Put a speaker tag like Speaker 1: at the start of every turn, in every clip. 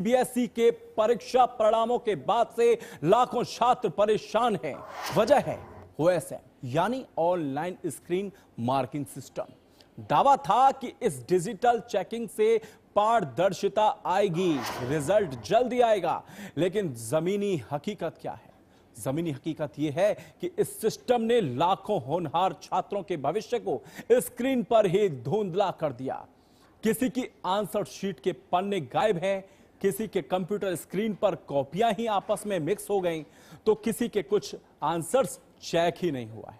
Speaker 1: CBSE के परीक्षा परिणामों के बाद से लाखों छात्र परेशान हैं। वजह है ओएसएम यानी ऑनलाइन स्क्रीन मार्किंग सिस्टम। दावा था कि इस डिजिटल चेकिंग से पारदर्शिता आएगी, रिजल्ट जल्दी आएगा, लेकिन जमीनी हकीकत क्या है? जमीनी हकीकत यह है कि इस सिस्टम ने लाखों होनहार छात्रों के भविष्य को स्क्रीन पर ही धुंधला कर दिया। किसी की आंसर शीट के पन्ने गायब हैं, किसी के कंप्यूटर स्क्रीन पर कॉपियां ही आपस में मिक्स हो गईं, तो किसी के कुछ आंसर्स चेक ही नहीं हुआ है।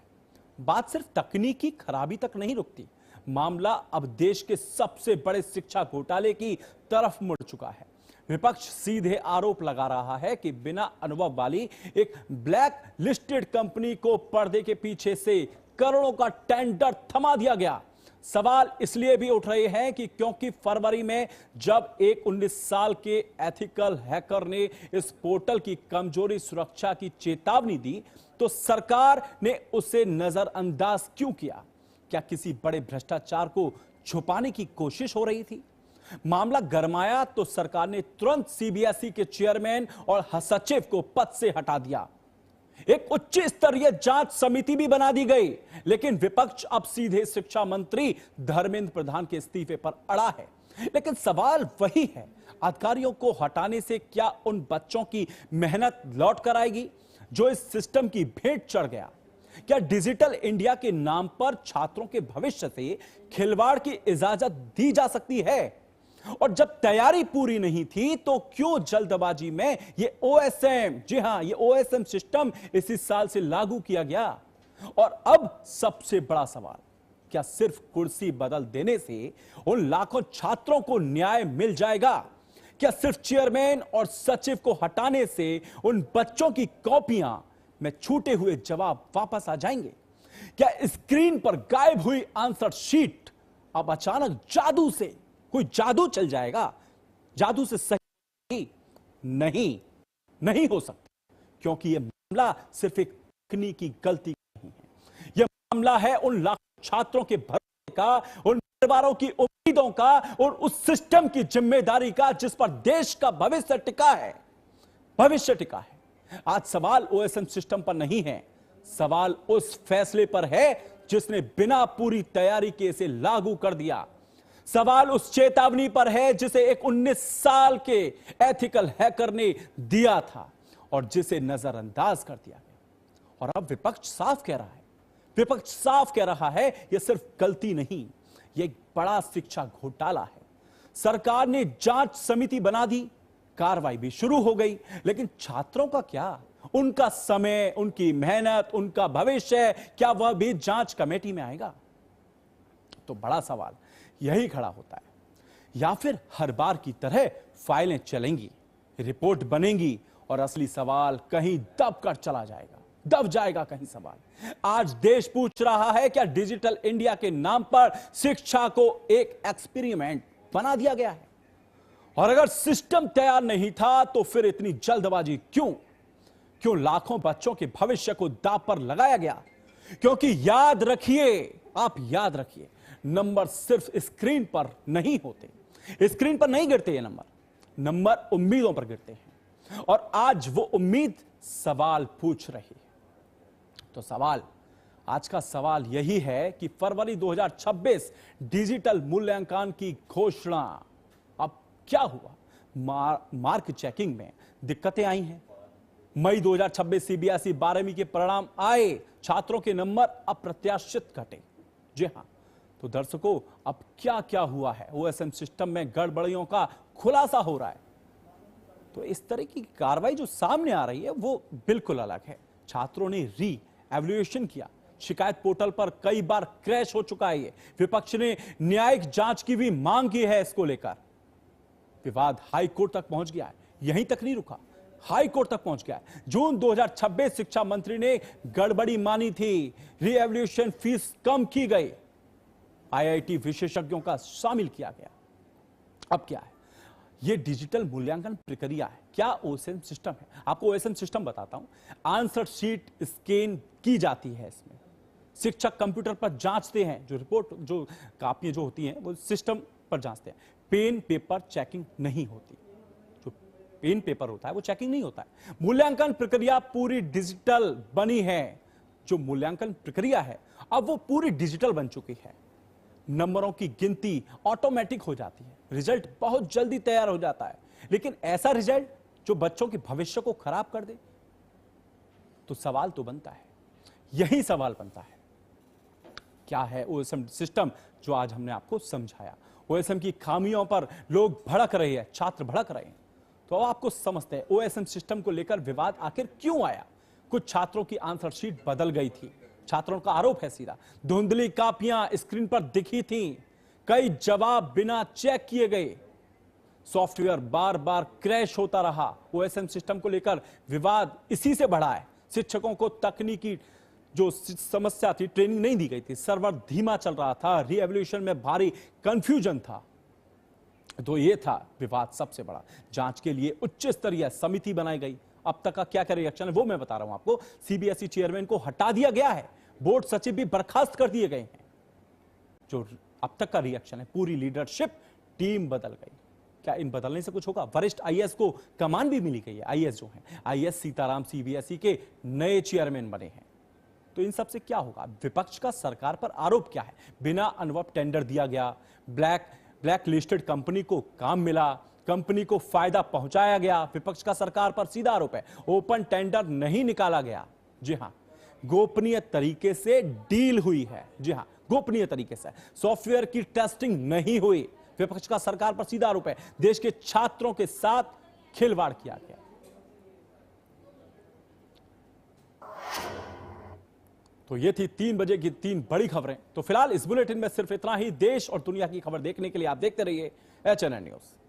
Speaker 1: बात सिर्फ तकनीकी खराबी तक नहीं रुकती, मामला अब देश के सबसे बड़े शिक्षा घोटाले की तरफ मुड़ चुका है। विपक्ष सीधे आरोप लगा रहा है कि बिना अनुभव वाली एक ब्लैक लिस्टेड कंपनी को पर्दे के पीछे से करोड़ों का टेंडर थमा दिया गया। सवाल इसलिए भी उठ रहे हैं कि क्योंकि फरवरी में जब एक 19 साल के एथिकल हैकर ने इस पोर्टल की कमजोरी सुरक्षा की चेतावनी दी, तो सरकार ने उसे नजरअंदाज क्यों किया? क्या किसी बड़े भ्रष्टाचार को छुपाने की कोशिश हो रही थी? मामला गरमाया तो सरकार ने तुरंत सीबीएसई के चेयरमैन और सचिव को पद से हटा दिया। एक उच्च स्तरीय जांच समिति भी बना दी गई, लेकिन विपक्ष अब सीधे शिक्षा मंत्री धर्मेंद्र प्रधान के इस्तीफे पर अड़ा है। लेकिन सवाल वही है, अधिकारियों को हटाने से क्या उन बच्चों की मेहनत लौट कर आएगी जो इस सिस्टम की भेंट चढ़ गया? क्या डिजिटल इंडिया के नाम पर छात्रों के भविष्य से खिलवाड़ की इजाजत दी जा सकती है? और जब तैयारी पूरी नहीं थी तो क्यों जल्दबाजी में ये ओएसएम, जी हां, ये ओएसएम सिस्टम इसी साल से लागू किया गया? और अब सबसे बड़ा सवाल, क्या सिर्फ कुर्सी बदल देने से उन लाखों छात्रों को न्याय मिल जाएगा? क्या सिर्फ चेयरमैन और सचिव को हटाने से उन बच्चों की कॉपियां में छूटे हुए जवाब वापस आ जाएंगे? क्या स्क्रीन पर गायब हुई आंसर शीट अब अचानक जादू से कोई जादू चल जाएगा? जादू से सही नहीं हो सकता, क्योंकि यह मामला सिर्फ एक तकनीकी गलती नहीं है। यह मामला है उन लाखों छात्रों के भरोसे का, उन परिवारों की उम्मीदों का और उस सिस्टम की जिम्मेदारी का जिस पर देश का भविष्य टिका है। आज सवाल ओएसएम सिस्टम पर नहीं है, सवाल उस फैसले पर है जिसने बिना पूरी तैयारी के इसे लागू कर दिया। सवाल उस चेतावनी पर है जिसे एक 19 साल के एथिकल हैकर ने दिया था और जिसे नजरअंदाज कर दिया गया। और अब विपक्ष साफ कह रहा है यह सिर्फ गलती नहीं, यह एक बड़ा शिक्षा घोटाला है। सरकार ने जांच समिति बना दी, कार्रवाई भी शुरू हो गई, लेकिन छात्रों का क्या? उनका समय, उनकी मेहनत, उनका भविष्य, क्या वह भी जांच कमेटी में आएगा? तो बड़ा सवाल यही खड़ा होता है, या फिर हर बार की तरह फाइलें चलेंगी, रिपोर्ट बनेगी और असली सवाल कहीं दब जाएगा कहीं सवाल। आज देश पूछ रहा है, क्या डिजिटल इंडिया के नाम पर शिक्षा को एक एक्सपेरिमेंट बना दिया गया है? और अगर सिस्टम तैयार नहीं था तो फिर इतनी जल्दबाजी क्यों लाखों बच्चों के भविष्य को दांव पर लगाया गया? क्योंकि याद रखिए, नंबर सिर्फ स्क्रीन पर नहीं होते, स्क्रीन पर नहीं गिरते। ये नंबर उम्मीदों पर गिरते हैं, और आज वो उम्मीद सवाल पूछ रही है। तो आज का सवाल यही है कि फरवरी 2026 डिजिटल मूल्यांकन की घोषणा, अब क्या हुआ? मार्क चेकिंग में दिक्कतें आई हैं। मई 2026 सीबीएसई 12वीं के परिणाम आए, छात्रों के नंबर अप्रत्याशित घटे। जी हां, तो दर्शकों, अब क्या हुआ है? ओएसएम सिस्टम में गड़बड़ियों का खुलासा हो रहा है। तो इस तरह की कार्रवाई जो सामने आ रही है वो बिल्कुल अलग है। छात्रों ने री एवल्यूएशन किया, शिकायत पोर्टल पर कई बार क्रैश हो चुका है। ये विपक्ष ने न्यायिक जांच की भी मांग की है। इसको लेकर विवाद हाई कोर्ट तक पहुंच गया है। यहीं तक नहीं रुका, हाई कोर्ट तक पहुंच गया है। जून 2026 शिक्षा मंत्री ने गड़बड़ी मानी थी, री एवल्यूएशन फीस कम की गई, आईआईटी विशेषज्ञों का शामिल किया गया। अब क्या है? यह डिजिटल मूल्यांकन प्रक्रिया है, क्या ओएसएम सिस्टम है? आपको ओएसएम सिस्टम बताता हूं। आंसर शीट स्कैन की जाती है, इसमें शिक्षक कंप्यूटर पर जांचते हैं, जो रिपोर्ट, जो कापियां जो होती हैं वो सिस्टम पर जांचते हैं। पेन पेपर चेकिंग नहीं होती। जो पेन पेपर होता है वो चेकिंग नहीं होता है। मूल्यांकन प्रक्रिया पूरी डिजिटल बनी है। जो मूल्यांकन प्रक्रिया है अब वो पूरी डिजिटल बन चुकी है। नंबरों की गिनती ऑटोमेटिक हो जाती है, रिजल्ट बहुत जल्दी तैयार हो जाता है। लेकिन ऐसा रिजल्ट जो बच्चों के भविष्य को खराब कर दे, तो सवाल तो बनता है, यही सवाल बनता है, क्या है ओएसएम सिस्टम जो आज हमने आपको समझाया। ओएसएम की खामियों पर लोग भड़क रहे हैं, छात्र भड़क रहे हैं। तो अब आपको समझते हैं ओएसएम सिस्टम को लेकर विवाद आखिर क्यों आया। कुछ छात्रों की आंसर शीट बदल गई थी। छात्रों का आरोप है सीधा, धुंधली कापियां स्क्रीन पर दिखी थीं, कई जवाब बिना चेक किए गए, सॉफ्टवेयर बार बार क्रैश होता रहा। ओएसएम सिस्टम को लेकर विवाद इसी से बढ़ा है। शिक्षकों को तकनीकी जो समस्या थी, ट्रेनिंग नहीं दी गई थी, सर्वर धीमा चल रहा था, रीएवल्यूशन में भारी कंफ्यूजन था। तो ये था विवाद सबसे बड़ा। जांच के लिए उच्च स्तरीय समिति बनाई गई। अब तक का क्या क्या रिएक्शन है वो मैं बता रहा हूं आपको। सीबीएसई चेयरमैन को हटा दिया गया है, बोर्ड सचिव भी बर्खास्त कर दिए गए हैं। जो अब तक का रिएक्शन है, पूरी लीडरशिप टीम बदल गई। क्या इन बदलने से कुछ होगा? वरिष्ठ आईएएस को कमान भी मिली गई है। आईएएस जो है, आईएएस सीताराम सीबीएसई के नए चेयरमैन बने हैं। तो इन सबसे क्या होगा? विपक्ष का सरकार पर आरोप क्या है? बिना अनुभव टेंडर दिया गया, ब्लैक लिस्टेड कंपनी को काम मिला, कंपनी को फायदा पहुंचाया गया। विपक्ष का सरकार पर सीधा आरोप है। ओपन टेंडर नहीं निकाला गया। जी हां, गोपनीय तरीके से डील हुई है। जी हां, गोपनीय तरीके से सॉफ्टवेयर की टेस्टिंग नहीं हुई। विपक्ष का सरकार पर सीधा आरोप है। देश के छात्रों के साथ खिलवाड़ किया गया। तो ये थी 3 बजे की 3 बड़ी खबरें। तो फिलहाल इस बुलेटिन में सिर्फ इतना ही। देश और दुनिया की खबर देखने के लिए आप देखते रहिए HNN न्यूज़।